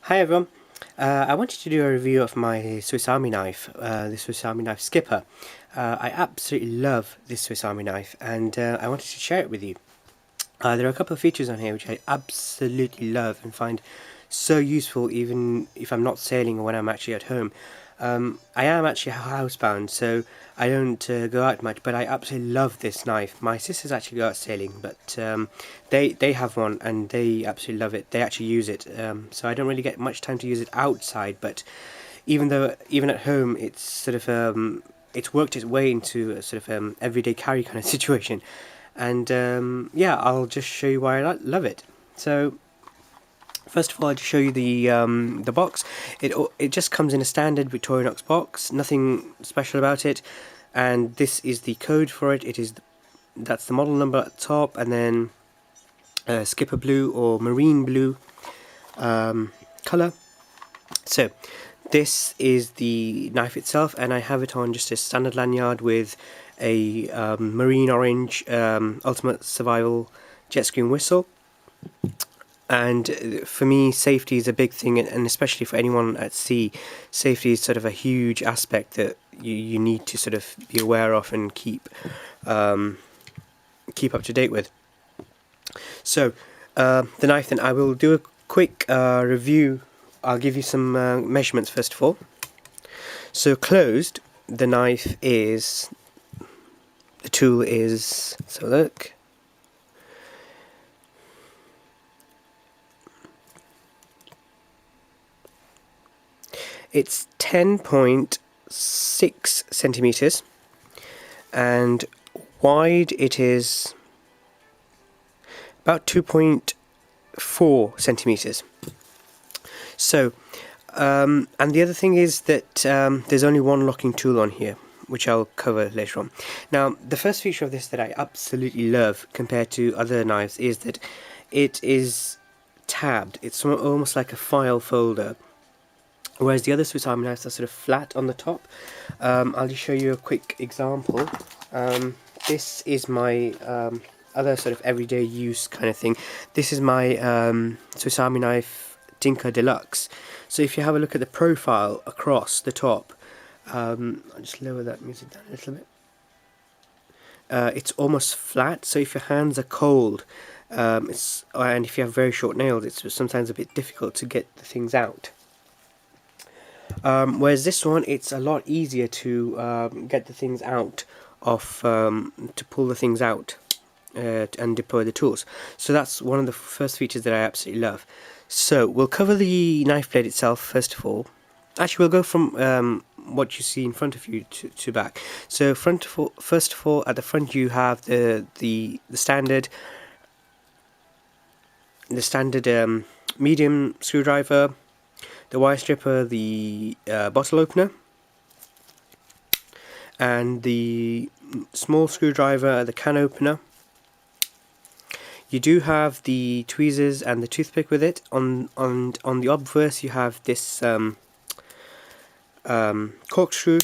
Hi everyone, I wanted to do a review of my Swiss Army knife, the Swiss Army knife Skipper. I absolutely love this Swiss Army knife and I wanted to share it with you. There are a couple of features on here which I absolutely love and find so useful even if I'm not sailing or when I'm actually at home. I am actually housebound, so I don't go out much, but I absolutely love this knife. My sisters actually go out sailing, but they have one and they absolutely love it. They actually use it, so I don't really get much time to use it outside. But even at home, it's sort of it's worked its way into a sort of everyday carry kind of situation. And yeah, I'll just show you why I love it. So first of all, I'll just show you the box. It just comes in a standard Victorinox box, nothing special about it. And this is the code for it. That's the model number at the top, and then skipper blue or marine blue color. So this is the knife itself, and I have it on just a standard lanyard with a marine orange ultimate survival jet screen whistle. And for me, safety is a big thing, and especially for anyone at sea, safety is sort of a huge aspect that you need to sort of be aware of and keep up to date with. So the knife, then I will do a quick review. I'll give you some measurements first of all. So closed, the tool is, so look, it's 10.6 centimeters, and wide it is about 2.4 centimeters. So, and the other thing is that there's only one locking tool on here, which I'll cover later on. Now, the first feature of this that I absolutely love compared to other knives is that it is tabbed. It's almost like a file folder, whereas the other Swiss Army knives are sort of flat on the top. I'll just show you a quick example. This is my other sort of everyday use kind of thing. This is my Swiss Army knife Tinker Deluxe. So if you have a look at the profile across the top, I'll just lower that music down a little bit. It's almost flat, so if your hands are cold, and if you have very short nails, it's sometimes a bit difficult to get the things out. Whereas this one, it's a lot easier to get the things out of, to pull the things out and deploy the tools. So that's one of the first features that I absolutely love. So we'll cover the knife blade itself first of all. Actually, we'll go from what you see in front of you to back. So first of all, at the front you have the standard medium screwdriver, the wire stripper, the bottle opener, and the small screwdriver, the can opener. You do have the tweezers and the toothpick with it. On the obverse you have this corkscrew,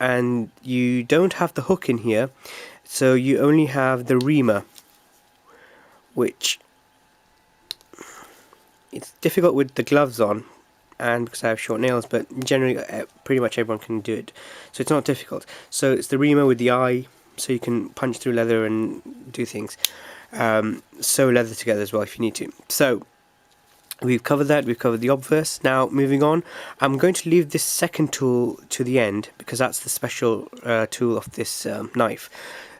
and you don't have the hook in here, so you only have the reamer, which it's difficult with the gloves on and because I have short nails, but generally pretty much everyone can do it, so it's not difficult. So it's the reamer with the eye, so you can punch through leather and do things. Sew leather together as well if you need to. So we've covered that, we've covered the obverse. Now moving on, I'm going to leave this second tool to the end because that's the special tool of this knife.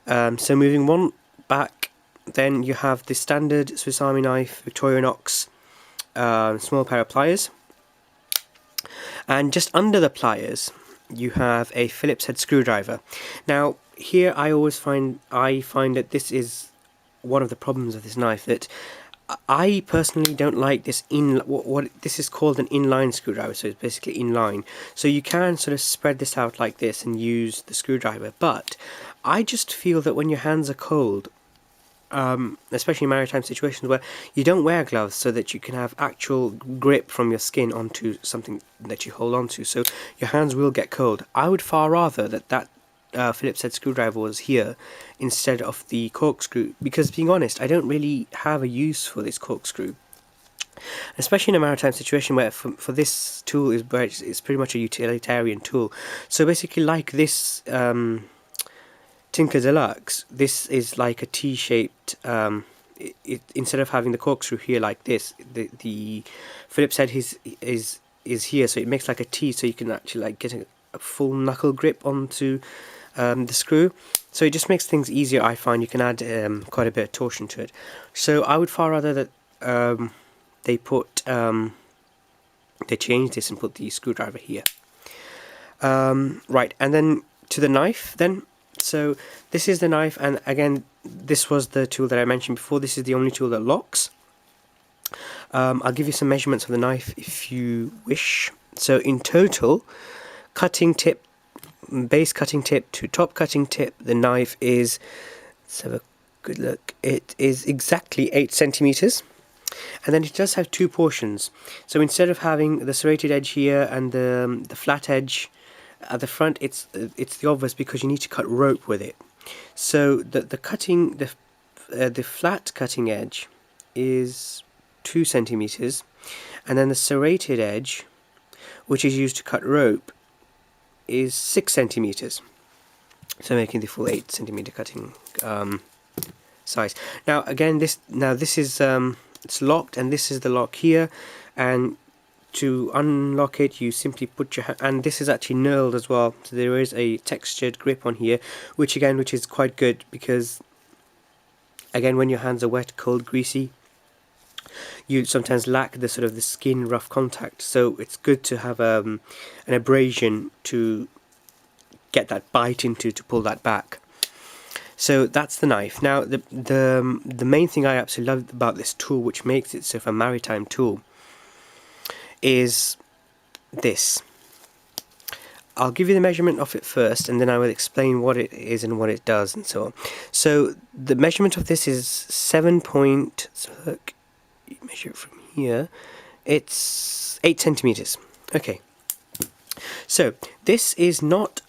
So moving one back, then you have the standard Swiss Army knife Victorinox small pair of pliers, and just under the pliers you have a Phillips head screwdriver. Now here I find that this is one of the problems of this knife, that I personally don't like this what this is called an inline screwdriver, so it's basically inline. So you can sort of spread this out like this and use the screwdriver, but I just feel that when your hands are cold, especially in maritime situations where you don't wear gloves so that you can have actual grip from your skin onto something that you hold onto, so your hands will get cold. I would far rather that Phillips head screwdriver was here instead of the corkscrew, because being honest, I don't really have a use for this corkscrew. especially in a maritime situation where for this tool is where it's pretty much a utilitarian tool. So basically, like this Tinker Deluxe, this is like a T-shaped. Instead of having the corkscrew here like this, the Phillips head is here, so it makes like a T, so you can actually like get a full knuckle grip onto the screw. So it just makes things easier. I find you can add quite a bit of torsion to it. So I would far rather that they change this and put the screwdriver here. Right, and then to the knife then. So this is the knife, and again, this was the tool that I mentioned before. This is the only tool that locks. I'll give you some measurements of the knife if you wish. So in total, cutting tip, base cutting tip to top cutting tip, the knife is, let's have a good look, it is exactly 8 centimeters. And then it does have two portions. So instead of having the serrated edge here and the flat edge at the front, it's the obvious because you need to cut rope with it. So the flat cutting edge is 2 centimeters, and then the serrated edge, which is used to cut rope, is 6 centimeters. So making the full 8 centimeter cutting size. Now again, this is it's locked, and this is the lock here, and to unlock it you simply put your hand, and this is actually knurled as well, so there is a textured grip on here, which is quite good, because again, when your hands are wet, cold, greasy, you sometimes lack the sort of the skin rough contact, so it's good to have an abrasion to get that bite into, to pull that back. So that's the knife. Now the main thing I absolutely love about this tool, which makes it sort of a maritime tool, is this. I'll give you the measurement of it first, and then I will explain what it is and what it does and so on. So the measurement of this is 7 so look, you measure it from here, it's 8 centimeters. Okay, so this is not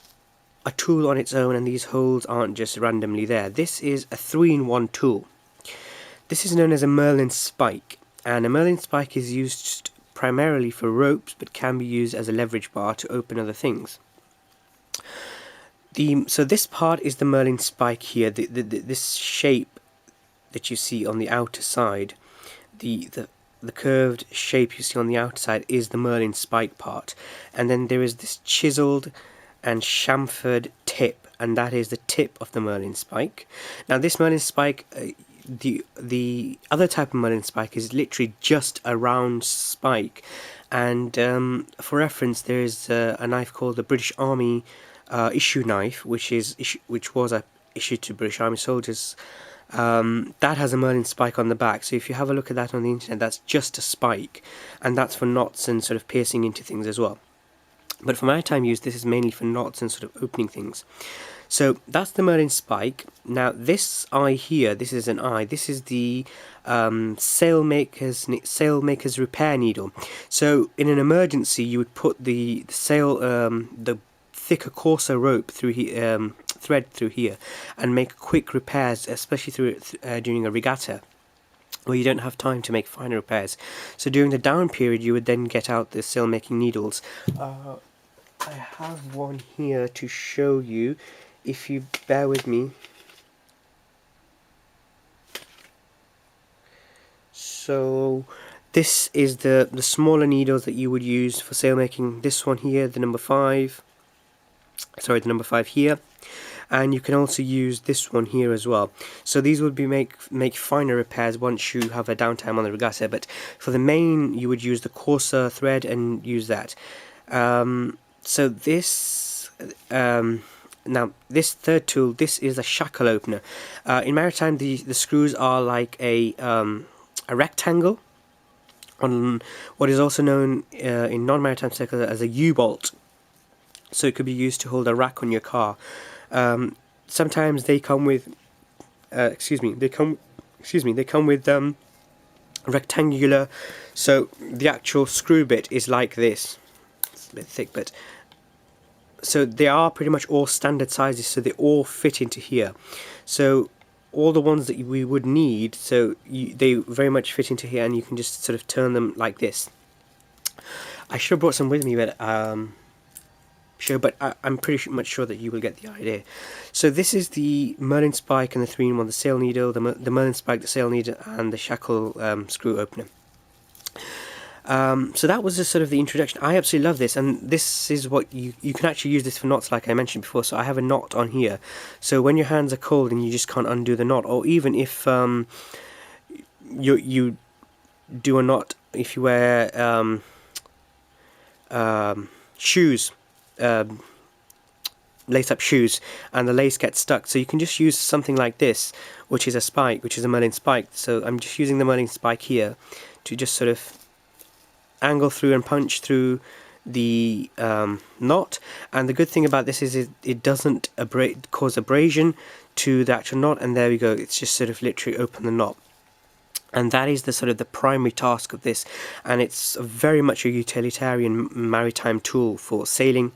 a tool on its own, and these holes aren't just randomly there. This is a 3-in-1 tool. This is known as a Merlin spike, and a Merlin spike is used primarily for ropes, but can be used as a leverage bar to open other things. So this part is the Merlin spike here. This shape that you see on the outer side, the curved shape you see on the outer side, is the Merlin spike part, and then there is this chiseled and chamfered tip, and that is the tip of the Merlin spike. Now this Merlin spike, the other type of Merlin spike is literally just a round spike, and for reference, there is a knife called the British Army issue knife, which was issued to British Army soldiers. That has a Merlin spike on the back, so if you have a look at that on the internet, that's just a spike, and that's for knots and sort of piercing into things as well. But for maritime use, this is mainly for knots and sort of opening things. So that's the Merlin spike. Now this eye here, this is an eye. This is the sailmaker's repair needle. So in an emergency, you would put the thicker, coarser rope through here, thread through here, and make quick repairs, especially during a regatta, where you don't have time to make finer repairs. So during the down period, you would then get out the sail-making needles. I have one here to show you, if you bear with me. So this is the smaller needles that you would use for sail making. This one here, the number 5 here, and you can also use this one here as well. So these would be make finer repairs once you have a downtime on the regatta, but for the main you would use the coarser thread and use that. So this now this third tool, this is a shackle opener. In maritime, the screws are like a rectangle on what is also known in non-maritime circles as a U-bolt. So it could be used to hold a rack on your car. Sometimes they come with they come with rectangular, so the actual screw bit is like this. It's a bit thick, but so they are pretty much all standard sizes, so they all fit into here. So all the ones that we would need, so they very much fit into here, and you can just sort of turn them like this. I should have brought some with me, but I'm pretty much sure that you will get the idea. So this is the Merlin spike and the 3-in-1, the sail needle, the Merlin spike, the sail needle, and the shackle screw opener. So that was just sort of the introduction. I absolutely love this, and this is what you can actually use this for knots, like I mentioned before. So I have a knot on here, so when your hands are cold and you just can't undo the knot, or even if you do a knot if you wear shoes, lace-up shoes, and the lace gets stuck, so you can just use something like this, which is a spike, which is a Merlin spike. So I'm just using the Merlin spike here to just sort of angle through and punch through the knot. And the good thing about this is it doesn't cause abrasion to the actual knot, and there we go, it's just sort of literally open the knot. And that is the sort of the primary task of this, and it's very much a utilitarian maritime tool for sailing.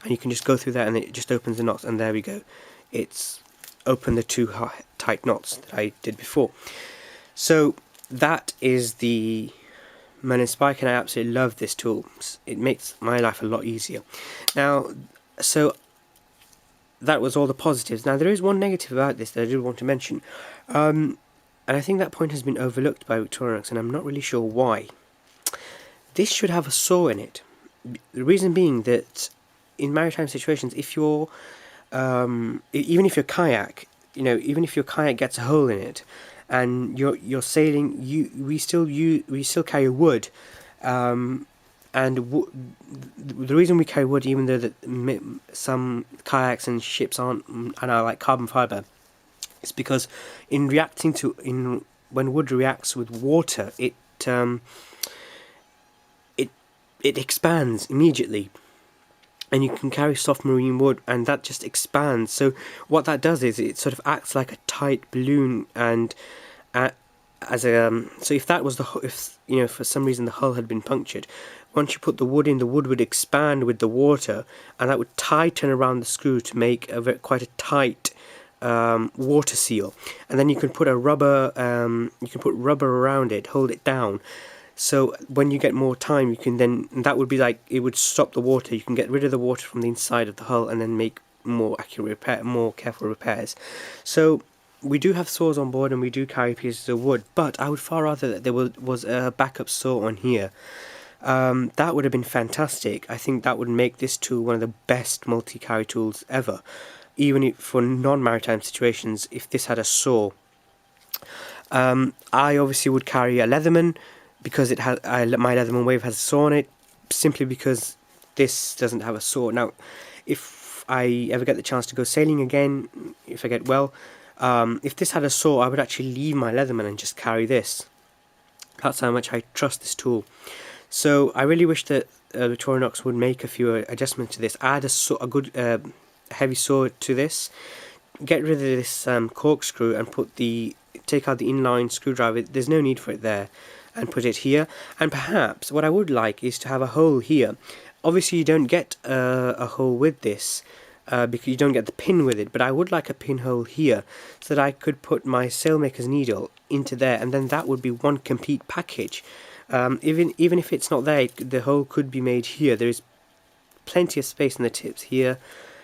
And you can just go through that and it just opens the knots, and there we go, it's opened the 2 tight knots that I did before. So that is the Merlin spike, and I absolutely love this tool. It makes my life a lot easier. Now, so that was all the positives. Now there is one negative about this that I do want to mention, and I think that point has been overlooked by Victorinox, and I'm not really sure why. This should have a saw in it. The reason being that in maritime situations, if you're even if your kayak, even if your kayak gets a hole in it, and you're sailing, we still carry wood, and the reason we carry wood, even though some kayaks and ships are like carbon fiber, is because when wood reacts with water, it expands immediately. And you can carry soft marine wood, and that just expands. So what that does is it sort of acts like a tight balloon, and so if that was if for some reason the hull had been punctured, once you put the wood in, the wood would expand with the water, and that would tighten around the screw to make quite a tight water seal. And then you can put rubber around it, hold it down. So when you get more time, you can that would be like, it would stop the water. You can get rid of the water from the inside of the hull and then make more accurate more careful repairs. So we do have saws on board, and we do carry pieces of wood, but I would far rather that there was a backup saw on here. That would have been fantastic. I think that would make this tool one of the best multi-carry tools ever, even for non-maritime situations. If this had a saw, I obviously would carry a Leatherman, because my Leatherman Wave has a saw on it, simply because this doesn't have a saw. Now, if I ever get the chance to go sailing again, if I get well, if this had a saw, I would actually leave my Leatherman and just carry this. That's how much I trust this tool. So I really wish that Victorinox would make a few adjustments to this. Add a good heavy saw to this. Get rid of this corkscrew and take out the inline screwdriver. There's no need for it there. And put it here. And perhaps what I would like is to have a hole here. Obviously you don't get a hole with this, because you don't get the pin with it, but I would like a pinhole here, so that I could put my sailmaker's needle into there, and then that would be one complete package. Even if it's not there, the hole could be made here. There is plenty of space in the tips here.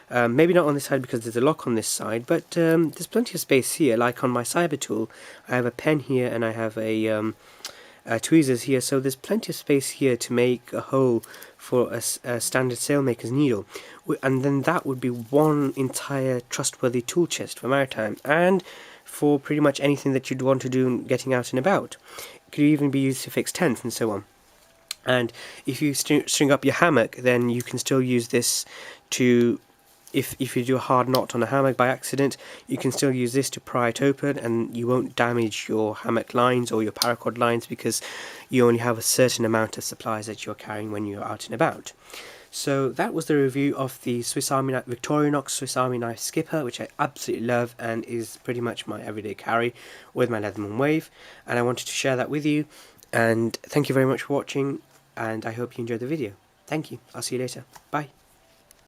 Maybe not on this side because there's a lock on this side, but there's plenty of space here. Like on my cyber tool, I have a pen here, and I have a tweezers here, so there's plenty of space here to make a hole for a standard sailmaker's needle, and then that would be one entire trustworthy tool chest for maritime, and for pretty much anything that you'd want to do getting out and about. It could even be used to fix tents and so on. And if you string up your hammock, then you can still use this to, if you do a hard knot on a hammock by accident, you can still use this to pry it open, and you won't damage your hammock lines or your paracord lines, because you only have a certain amount of supplies that you're carrying when you're out and about. So that was the review of the Victorinox Swiss Army Knife Skipper, which I absolutely love and is pretty much my everyday carry with my Leatherman Wave, and I wanted to share that with you. And thank you very much for watching, and I hope you enjoyed the video. Thank you. I'll see you later. Bye.